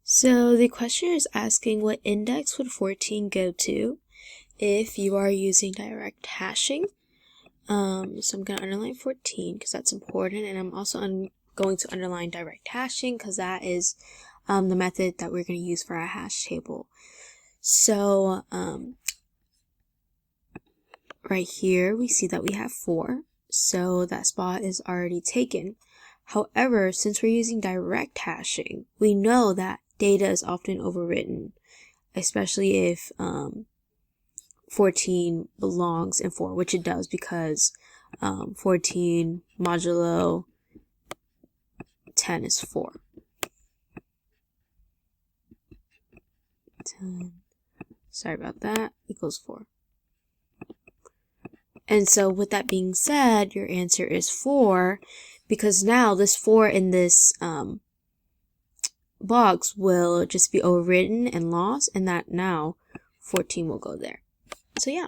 So the question is asking what index would 14 go to if you are using direct hashing. So I'm going to underline 14 because that's important, and I'm also going to underline direct hashing because that is the method that we're going to use for our hash table. So right here we see that we have 4, so that spot is already taken. However, since we're using direct hashing, we know that data is often overwritten, especially if 14 belongs in 4, which it does because 14 modulo 10 is 4. 10, sorry about that, equals 4. And so with that being said, your answer is 4, because now this 4 in this box will just be overwritten and lost, and that now 14 will go there. So yeah.